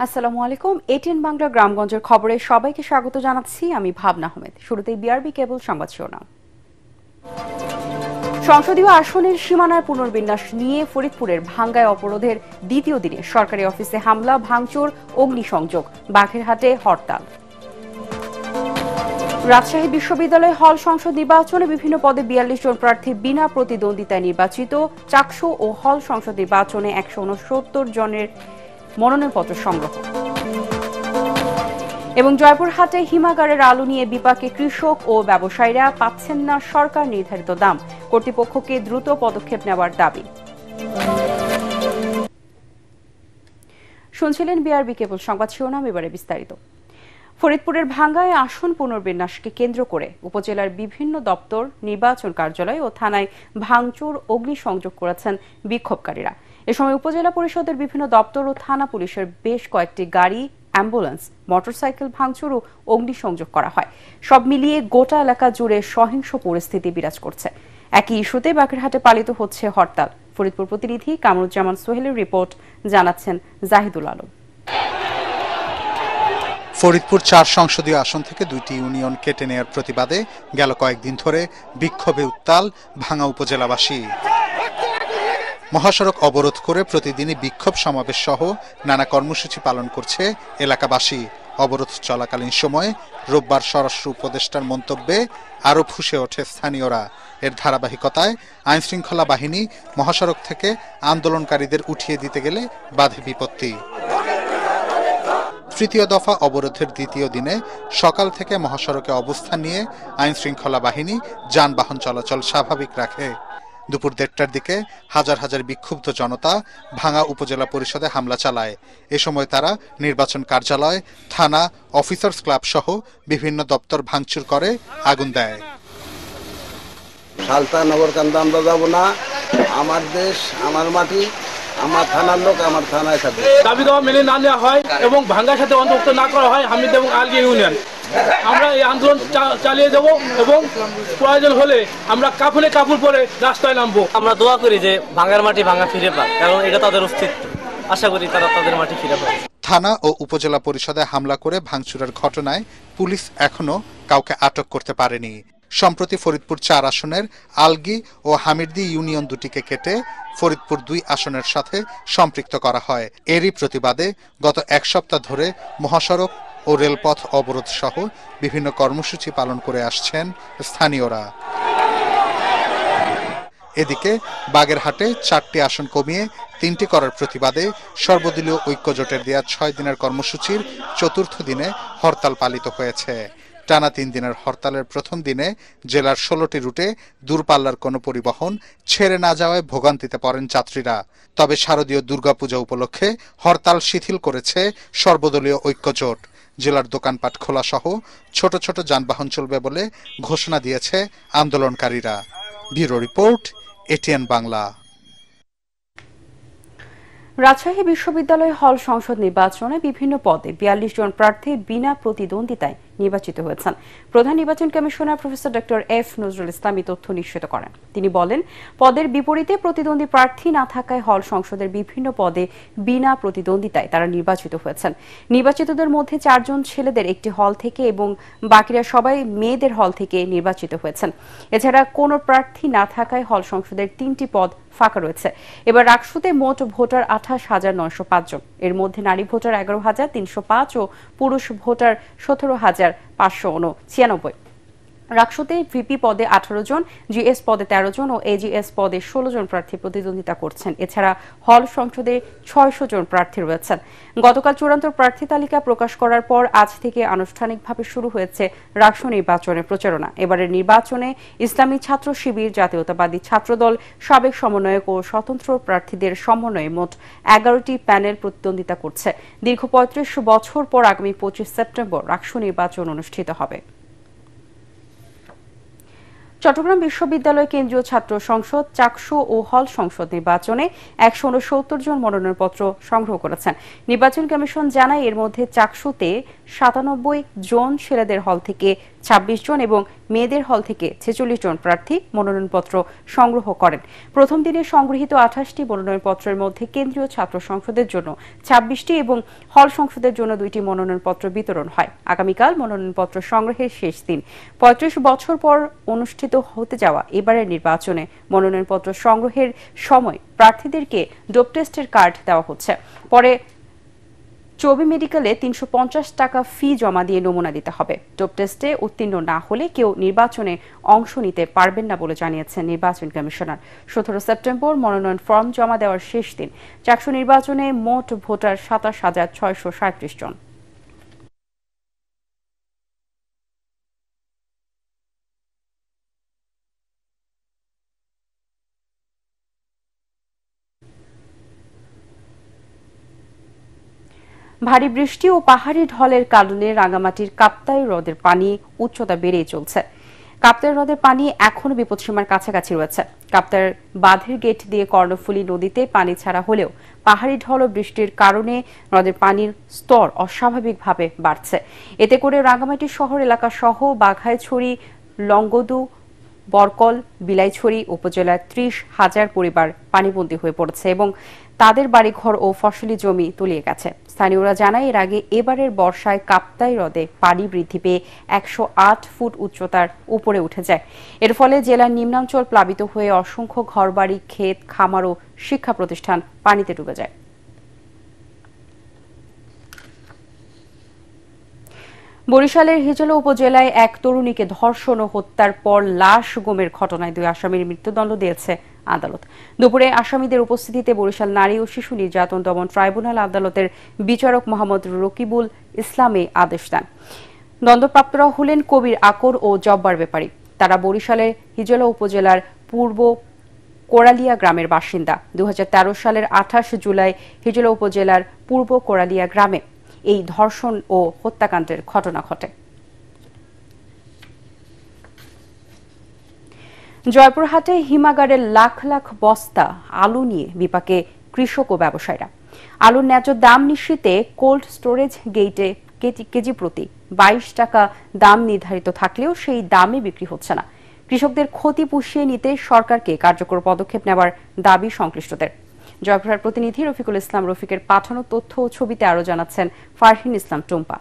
আসসালামু আলাইকুম। এটিএন বাংলা গ্রামগঞ্জের খবরে সবাইকে স্বাগত জানাচ্ছি। আমি ভাবনা আহমেদ। শুরুতেই বিআরবি কেবল সংবাদ শিরোনাম। সংসদীয় আসনের সীমানার পুনর্বিন্যাস নিয়ে ফরিদপুরের ভাঙ্গায় অবরোধের দ্বিতীয় দিনে সরকারি অফিসে হামলা, ভাঙচুর, অগ্নিসংযোগ, বাঘেরহাটে হরতাল। রাজশাহী বিশ্ববিদ্যালয় হল সংসদ নির্বাচনে বিভিন্ন পদে ৪২ জন প্রার্থী বিনা প্রতিদ্বন্দ্বিতায় নির্বাচিত। চাকসু ও হল সংসদ নির্বাচনে ১৬৯ জনের মনোনয়নপত্র সংগ্রহ। এবং জয়পুরহাটে হিমাগারের আলু নিয়ে বিপাকে কৃষক ও ব্যবসায়ীরা, পাচ্ছেন না সরকার নির্ধারিত দাম। কর্তৃপক্ষকে দ্রুত পদক্ষেপ নেওয়ার দাবি। শুনছিলেন বিআরবি কেবল সংবাদ শিরোনাম, এবারে বিস্তারিত। ফরিদপুরের ভাঙ্গায় আসন পুনর্বিন্যাসকে কেন্দ্র করে উপজেলার বিভিন্ন দপ্তর, নির্বাচন কার্যালয় ও থানায় ভাঙচুর, অগ্নিসংযোগ করেছেন বিক্ষোভকারীরা। এ সময় উপজেলা পরিষদের বিভিন্ন দপ্তর ও থানা পুলিশের বেশ কয়েকটি গাড়ি, অ্যাম্বুলেন্স, মোটরসাইকেল ভাঙচুর ও অগ্নিসংযোগ করা হয়। সব মিলিয়ে গোটা এলাকা জুড়ে সহিংস পরিস্থিতি বিরাজ করছে। একই ইস্যুতে বাগেরহাটে পালিত হচ্ছে হরতাল। ফরিদপুর প্রতিনিধি কামরুজ্জামান সোহেলের রিপোর্ট, জানাচ্ছেন জাহিদুল আলম। ফরিদপুর ৪ সংসদীয় আসন থেকে ২টি ইউনিয়ন কেটে নেয়ার প্রতিবাদে গেল কয়েকদিন ধরে বিক্ষোভে উত্তাল ভাঙ্গা উপজেলাবাসী। মহাসড়ক অবরোধ করে প্রতিদিনই বিক্ষোভ সমাবেশ সহ নানা কর্মসূচি পালন করছে এলাকাবাসী। অবরোধ চলাকালীন সময়ে রোববার স্বরাষ্ট্র উপদেষ্টার মন্তব্যে আরও ফুঁসে ওঠে স্থানীয়রা। এর ধারাবাহিকতায় আইনশৃঙ্খলা বাহিনী মহাসড়ক থেকে আন্দোলনকারীদের উঠিয়ে দিতে গেলে বাধে বিপত্তি। তৃতীয় দফা অবরোধের দ্বিতীয় দিনে সকাল থেকে মহাসড়কে অবস্থান নিয়ে আইনশৃঙ্খলা বাহিনী যানবাহন চলাচল স্বাভাবিক রাখে। দুপুর ১:৩০টার দিকে হাজার হাজার বিক্ষুব্ধ জনতা ভাঙ্গা উপজেলা পরিষদে হামলা চালায়। এ সময় তারা নির্বাচন কার্যালয়, থানা, অফিসার্স ক্লাব সহ বিভিন্ন দপ্তর ভাঙচুর করে আগুন দেয়। সালতা নগরকান্দা আমরা যাবো না, আমার দেশ আমার মাটি, আমার থানার লোক আমার থানায় থাকবে। দাবি দেওয়া মেনে না নেওয়া হয় এবং ভাঙ্গার সাথে অন্তর্ভুক্ত না করা হয় হামিদ এবং আলগি ইউনিয়ন, আমরা এই আন্দোলন চালিয়ে দেব এবং প্রয়োজন হলে আমরা কাফনে কাপড় পরে রাস্তায় নামবো। আমরা দোয়া করি যে ভাঙ্গার মাটি ভাঙ্গা ফিরে পাক, কারণ এটা তাদের অস্তিত্ব। আশা করি তারা তাদের মাটি ফিরে পায়। থানা ও উপজেলা পরিষদে হামলা করে ভাঙচুরের ঘটনায় পুলিশ এখনো কাউকে আটক করতে পারেনি। সম্প্রতি ফরিদপুর ৪ আসনের আলগি ও হামিরদি ইউনিয়ন দুটিকে কেটে ফরিদপুর ২ আসনের সাথে সম্পৃক্ত করা হয়। এরই প্রতিবাদে গত এক সপ্তাহ ধরে মহাসড়ক ও রেলপথ অবরোধ সহ বিভিন্ন কর্মসূচি পালন করে আসছেন স্থানীয়রা। এদিকে বাগেরহাটে ৪টি আসন কমিয়ে ৩টি করার প্রতিবাদে সর্বদলীয় ঐক্যজোটের দেয়া ৬ দিনের কর্মসূচির চতুর্থ দিনে হরতাল পালিত হয়েছে। টানা ৩ দিনের হরতালের প্রথম দিনে জেলার ১৬টি রুটে দূরপাল্লার কোনো পরিবহন ছেড়ে না যাওয়ায় ভোগান্তিতে পড়েন যাত্রীরা। তবে শারদীয় দুর্গাপূজা উপলক্ষে হরতাল শিথিল করেছে সর্বদলীয় ঐক্যজোট। জেলার দোকানপাট খোলা সহ ছোট ছোট যানবাহন চলবে বলে ঘোষণা দিয়েছে আন্দোলনকারীরা। Bureau report, ATN Bangla. Rajshahi বিশ্ববিদ্যালয় হল সংসদ নির্বাচনে বিভিন্ন পদে ৪২ জন প্রার্থী বিনা প্রতিদ্বন্দ্বিতায় নির্বাচিত হয়েছেন। প্রধান নির্বাচন commissioner professor doctor F Nazrul Islam এই তথ্য নিশ্চিত করেন। তিনি বলেন, পদের বিপরীতে প্রতিদ্বন্দ্বী প্রার্থী না থাকায় হল সংসদের বিভিন্ন পদে বিনা প্রতিদ্বন্দ্বিতায় তারা নির্বাচিত হয়েছেন। নির্বাচিতদের মধ্যে ৪ জন ছেলেদের একটি হল থেকে এবং বাকিরা সবাই মেয়েদের হল থেকে নির্বাচিত হয়েছেন। এছাড়া কোনো প্রার্থী না থাকায় হল সংসদের ৩টি পদ ফাঁকা রয়েছে। এবার রাকসুতে মোট ভোটার ২৮,৯০৫ জন। এর মধ্যে নারী ভোটার ১১,৩০৫ ও পুরুষ ভোটার ১৭,৫৯৬। রাকসুতে ভিপি পদে ১৮ জন, জিএস পদে ১৩ জন ও এজিএস পদে ১৬ জন প্রার্থী প্রতিদ্বন্দ্বিতা করছেন। এছাড়া হল সংসদে ৬০০ জন প্রার্থী রয়েছেন। গতকাল চূড়ান্ত প্রার্থী তালিকা প্রকাশ করার পর আজ থেকে আনুষ্ঠানিকভাবে শুরু হয়েছে রাকসু নির্বাচনের প্রচারণা। এবারের নির্বাচনে ইসলামী ছাত্র শিবির, জাতীয়তাবাদী ছাত্রদল, সাবেক সমন্বয়ক ও স্বতন্ত্র প্রার্থীদের সমন্বয়ে মোট ১১টি প্যানেল প্রতিদ্বন্দ্বিতা করছে। দীর্ঘ ৩৫ বছর পর আগামী ২৫ সেপ্টেম্বর রাকসু নির্বাচন অনুষ্ঠিত হবে। চট্টগ্রাম বিশ্ববিদ্যালয় কেন্দ্রীয় ছাত্র সংসদ, চাকসু ও হল সংসদ নির্বাচনে 169 জন মনোনয়নপত্র সংগ্রহ করেছেন। নির্বাচন কমিশন জানায় এর মধ্যে চাকসুতে 97 জন, ছেলেদের হল থেকে 26 জন এবং মেয়েদের হল থেকে 46 জন প্রার্থী মনোনয়নপত্র সংগ্রহ করেন। প্রথম দিনে সংগৃহীত 28টি মনোনয়নপত্রের মধ্যে কেন্দ্রীয় ছাত্র সংসদের জন্য 26টি এবং হল সংসদের জন্য 2টি মনোনয়নপত্র বিতরণ হয়। আগামীকাল মনোনয়নপত্র সংগ্রহের শেষ দিন। 35 বছর পর অনুষ্ঠিত হতে যাওয়া এবারের নির্বাচনে মনোনয়নপত্র সংগ্রহের সময় প্রার্থীদেরকে ডোপ টেস্টের কার্ড দেওয়া হচ্ছে। পরে চবি মেডিকেলে 350 টাকা ফি জমা দিয়ে নমুনা দিতে হবে। ডোপ টেস্টে উত্তীর্ণ না হলে কেউ নির্বাচনে অংশ নিতে পারবেন না বলে জানিয়েছেন নির্বাচন কমিশনার। 17 সেপ্টেম্বর মনোনয়ন ফর্ম জমা দেওয়ার শেষ দিন। চাকসু নির্বাচনে মোট ভোটার 27,637 জন। ভারী বৃষ্টি ও পাহাড়ি ঢলের কারণে রাঙ্গামাটির কাপ্তাই হ্রদের পানি উচ্চতা বেড়েই চলছে। কাপ্তাই হ্রদের পানি এখনো বিপদসীমার কাছাকাছি রয়েছে। কাপ্তাই বাঁধের গেট দিয়ে কর্ণফুলী নদীতে পানি ছাড়া হলেও পাহাড়ি ঢল ও বৃষ্টির কারণে হ্রদের পানির স্তর অস্বাভাবিকভাবে বাড়ছে। এতে করে রাঙ্গামাটি শহর এলাকা সহ বাঘাইছড়ি, লংগদু, বরকল, বিলাইছড়ি উপজেলার 30,000 পরিবার পানিবন্দী হয়ে পড়েছে এবং তাদের বাড়িঘর ও ফসলি জমি তলিয়ে গেছে। স্থানীয়রা জানায় এর আগে এবারের বর্ষায় কাপ্তাই হ্রদে পানি বৃদ্ধি পেয়ে 108 ফুট উচ্চতার উপরে উঠে যায়। এর ফলে জেলার নিম্নাঞ্চল প্লাবিত হয়ে অসংখ্য ঘরবাড়ি, ক্ষেত, খামার ও শিক্ষা প্রতিষ্ঠান পানিতে ডুবে যায়। বরিশালের হিজলা উপজেলায় এক তরুণীকে ধর্ষণ ও হত্যার পর লাশ গুমের ঘটনায় 2 আসামির মৃত্যুদণ্ড দিয়েছে আদালত। দুপুরে আসামিদের উপস্থিতিতে বরিশাল নারী ও শিশু নির্যাতন দমন ট্রাইব্যুনাল আদালতের বিচারক মোহাম্মদ রকিবুল ইসলামে আদেশ দেন। দণ্ডপ্রাপ্তরা হলেন কবির আকর ও জব্বার ব্যাপারী। তারা বরিশালের হিজলা উপজেলার পূর্ব কোরালিয়া গ্রামের বাসিন্দা। 2013 সালের 28 জুলাই হিজলা উপজেলার পূর্ব কোরালিয়া গ্রামে এই ধর্ষণ ও হত্যাকাণ্ডের ঘটনা ঘটে। জয়পুরহাটে হিমাগারের লাখ লাখ বস্তা আলু নিয়ে বিপাকে কৃষক ও ব্যবসায়ীরা। আলুর ন্যায্য দাম নিশ্চিতে কোল্ড স্টোরেজ গেটে কেজি প্রতি 22 টাকা দাম নির্ধারিত থাকলেও সেই দামে বিক্রি হচ্ছে না। কৃষকদের ক্ষতি পুষিয়ে নিতে সরকারকে কার্যকর পদক্ষেপ নেওয়ার দাবি সংশ্লিষ্টদের। জয়পুরহাট প্রতিনিধি রফিকুল ইসলাম রফিকের পাঠানো তথ্য ও ছবিতে আরো জানাচ্ছেন ফারহিন ইসলাম টুম্পা।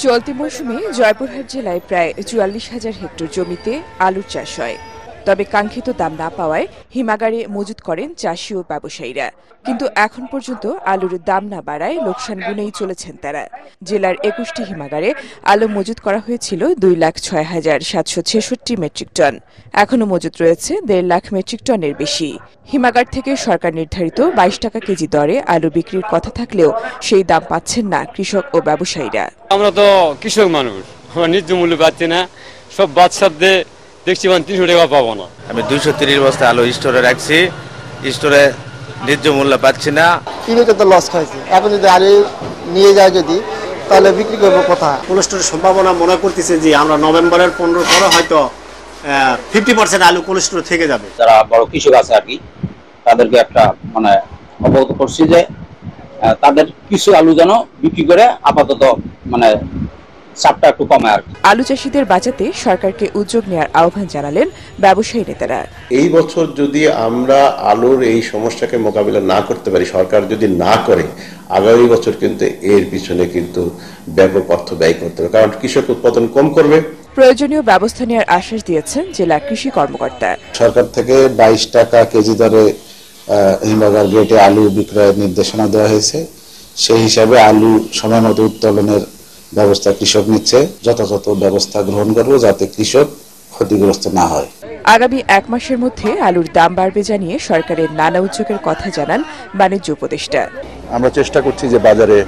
চলতি মৌসুমে জয়পুরহাট জেলায় প্রায় 44,000 হেক্টর জমিতে আলুর চাষ হয়। তবে কাঙ্ক্ষিত দাম না পাওয়ায় হিমাগারে মজুত করেন চাষি ও ব্যবসায়ীরা। কিন্তু এখন পর্যন্ত আলুর দাম না বাড়ায় লোকসান গুনেই চলেছেন তারা। জেলার 21টি হিমাগারে আলু মজুত করা হয়েছিল 2,06,766 মেট্রিক টন। এখনও মজুত রয়েছে 1.5 লাখ মেট্রিক টনের বেশি। হিমাগার থেকে সরকার নির্ধারিত 22 টাকা কেজি দরে আলু বিক্রির কথা থাকলেও সেই দাম পাচ্ছেন না কৃষক ও ব্যবসায়ীরা। আমরা তো কৃষক মানুষ, আমরা ন্যায্য মূল্য পাচ্ছি না। সব বাদশাদের দেখছি 300 টাকা পাবো না। আমি 230 বস্তা আলু স্টোরে রাখছি, স্টোরে ন্যায্য মূল্য পাচ্ছি না। কিলোতে তো লস খাইছে। এখন যদি আলু নিয়ে যায় যদি, তাহলে বিক্রি করবো কোথায়? কোল্ড স্টোরের সম্ভাবনা মনে করতেছে যে আমরা নভেম্বরের 15 পরে হয়তো 50% আলু কোল্ড স্টোরে থেকে যাবে। যারা বড় কৃষক আছে আর কি, তাদেরকে একটা অবগত করছি যে তাদের কিছু আলু যেন বিক্রি করে আপাতত চাপটা একটু কমে আর কি। আলু চাষিদের বাঁচাতে সরকারকে উদ্যোগ নেওয়ার আহ্বান জানালেন ব্যবসায়ী নেতারা। এই বছর যদি আমরা আলুর এই সমস্যাকে মোকাবিলা না করতে পারি, সরকার যদি না করে, আগামী বছর কিন্তু এর পিছনে কিন্তু ব্যাপক অর্থ ব্যয় করতে হবে, কারণ কৃষক উৎপাদন কম করবে। প্রয়োজনীয় ব্যবস্থা নেওয়ার আশ্বাস দিয়েছেন জেলা কৃষি কর্মকর্তা। সরকার থেকে 22 টাকা কেজি দরে হিমাগার গেটে আলু বিক্রয়ের নির্দেশনা দেওয়া হয়েছে। সেই হিসাবে আলু সময় মতো উত্তোলনের ব্যবস্থা কৃষক নিচ্ছে। যথাযথ ব্যবস্থা গ্রহণ করব যাতে কৃষক ক্ষতিগ্রস্ত না হয়। আগামী 1 মাসের মধ্যে আলুর দাম বাড়বে জানিয়ে সরকারের নানা উদ্যোগের কথা জানান বাণিজ্য উপদেষ্টা। আমরা চেষ্টা করছি যে বাজারে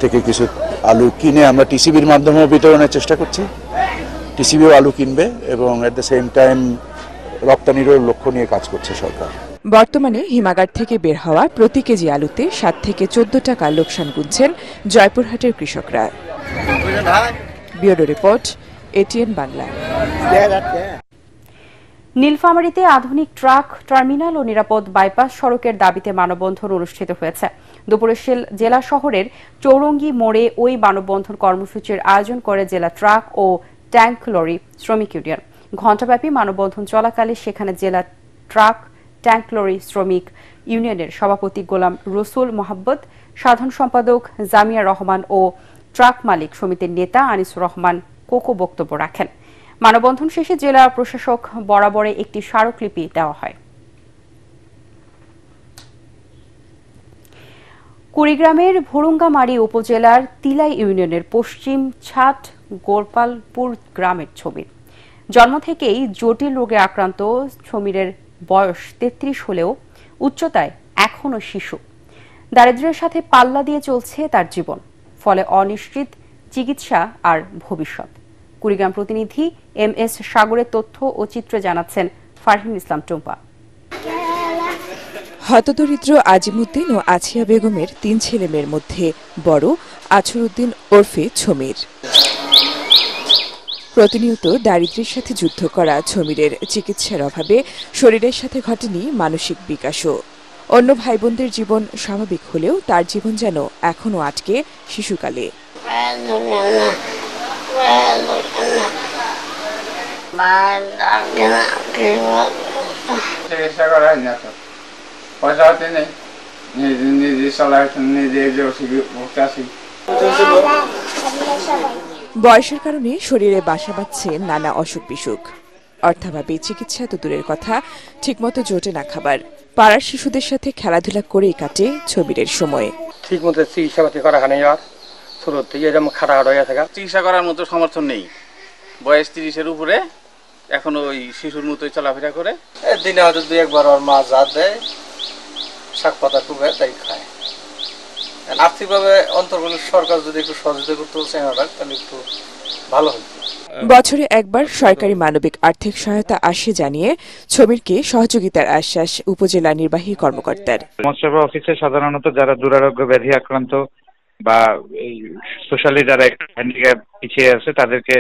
থেকে কিছু আলু কিনে আমরা টিসিবির মাধ্যমে বিতরণের চেষ্টা করছি। টিসিবিও আলু কিনবে এবং এট দ্য সেম টাইম রপ্তানিরও লক্ষ্য নিয়ে কাজ করছে সরকার। বর্তমানে হিমাগার থেকে বের হওয়া প্রতি কেজি আলুতে 7 থেকে 14 টাকা লোকসান গুনছেন জয়পুরহাটের কৃষকরা। Bureau report, ATN Bangla. নীলফামারীতে আধুনিক ট্রাক টার্মিনাল ও নিরাপদ বাইপাস সড়কের দাবিতে মানববন্ধন অনুষ্ঠিত হয়েছে। দুপুরে জেলা শহরের চৌরঙ্গি মোড়ে ওই মানববন্ধন কর্মসূচির আয়োজন করে জেলা ট্রাক ও ট্যাঙ্ক লরি শ্রমিক ইউনিয়ন। ঘণ্টাব্যাপী মানববন্ধন চলাকালে সেখানে জেলা ট্রাক ট্যাঙ্ক লরি শ্রমিক ইউনিয়নের সভাপতি গোলাম রসুল মোহাম্মদ, সাধারণ সম্পাদক জামিয়া রহমান ও ট্রাক মালিক সমিতির নেতা আনিসুর রহমান কোকো বক্তব্য রাখেন। মানববন্ধন শেষে জেলা প্রশাসক বরাবরে একটি স্মারকলিপি দেওয়া হয়। কুড়িগ্রামের ভুরুঙ্গামারী উপজেলার তিলাই ইউনিয়নের পশ্চিম ছাট গোপালপুর গ্রামের ছবি। জন্ম থেকেই জটিল রোগে আক্রান্ত ছমিরের বয়স ৩৩ হলেও উচ্চতায় এখনও শিশু। দারিদ্র্যের সাথে পাল্লা দিয়ে চলছে তার জীবন, ফলে অনিশ্চিত চিকিৎসা আর ভবিষ্যৎ। কুড়িগ্রাম প্রতিনিধি MS সাগরের তথ্য ও চিত্রে জানাচ্ছেন ফারহিন ইসলাম টুম্পা। হতদরিদ্র আজিমুদ্দিন ও আছিয়া বেগমের ৩ ছেলে মেয়ের মধ্যে বড় আছরউদ্দিন ওরফে ছমির। প্রতিনিয়ত দারিদ্র্যের সাথে যুদ্ধ করা ছমিরের চিকিৎসার অভাবে শরীরের সাথে ঘটেনি মানসিক বিকাশও। অন্য ভাই বোনদের জীবন স্বাভাবিক হলেও তার জীবন যেন এখনও আটকে শিশুকালে। বয়সের কারণে শরীরে বাসা বাঁধছে নানা অসুখ বিসুখ। অর্থাভাবে চিকিৎসা তো দূরের কথা, ঠিকমতো জোটে না খাবার। পাড়ার শিশুদের সাথে খেলাধুলা করেই কাটে ছবিরের সময়। ঠিকমতো চিকিৎসা করা হয় না, শুরু থেকে এরকম খাটাখাট হয়ে থাকা। চিকিৎসা করার মতো সমর্থন নেই। বয়স 30-এর উপরে, এখন ওই শিশুর মতোই চলাফেরা করে। দিনে হয়তো 2-1 বার ওর মা যা দেয় শাক পাতা টুকে তাই খায়। আর্থিকভাবে অন্তর্বর্তী সরকার যদি একটু সহযোগিতা করতে তাহলে একটু ভালো হতো। বছরে একবার সরকারি মানবিক আর্থিক সহায়তা আসে জানিয়ে ছবিরকে সহযোগিতার আশ্বাস উপজেলা নির্বাহী কর্মকর্তার। সমাজসেবা অফিসে সাধারণত যারা দুরারোগ্য ব্যাধি আক্রান্ত বা সোশ্যালি যারা হ্যান্ডিক্যাপ পিছিয়ে আছে তাদেরকে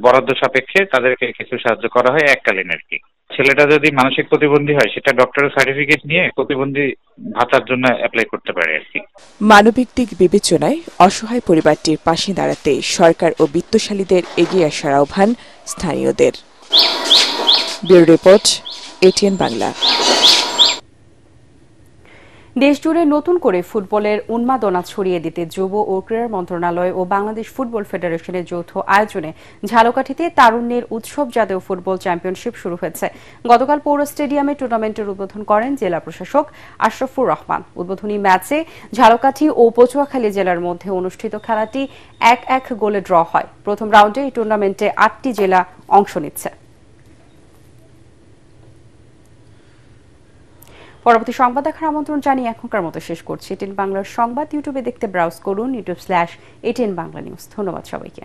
বরাদ্দ সাপেক্ষে তাদেরকে কিছু সাহায্য করা হয় এককালীন আর কি। ছেলেটা যদি মানসিক প্রতিবন্ধী হয় সেটা ডক্টরের সার্টিফিকেট নিয়ে প্রতিবন্ধী ভাতার জন্য অ্যাপ্লাই করতে পারে আর কি। মানবিক দিক বিবেচনায় অসহায় পরিবারটির পাশে দাঁড়াতে সরকার ও বিত্তশালীদের এগিয়ে আসার আহ্বান স্থানীয়দের। Bureau report, ATN Bangla. দেশজুড়ে নতুন করে ফুটবলের উন্মাদনা ছড়িয়ে দিতে যুব ও ক্রীড়া মন্ত্রণালয় ও বাংলাদেশ ফুটবল ফেডারেশনের যৌথ আয়োজনে ঝালকাঠিতে তারুণ্যের উৎসব জাতীয় ফুটবল চ্যাম্পিয়নশিপ শুরু হয়েছে। গতকাল পৌর স্টেডিয়ামে টুর্নামেন্টের উদ্বোধন করেন জেলা প্রশাসক আশরাফুর রহমান। উদ্বোধনী ম্যাচে ঝালকাঠি ও পটুয়াখালী জেলার মধ্যে অনুষ্ঠিত খেলাটি 1-1 গোলে ড্র হয়। প্রথম রাউন্ডে এই টুর্নামেন্টে 8টি জেলা অংশ নিচ্ছে। পরবর্তী সংবাদ দেখার আমন্ত্রণ জানিয়ে এখনকার মতো শেষ করছি। এটিএন বাংলার সংবাদ ইউটিউবে দেখতে ব্রাউজ করুন, youtube/ATN বাংলা নিউজ। ধন্যবাদ সবাইকে।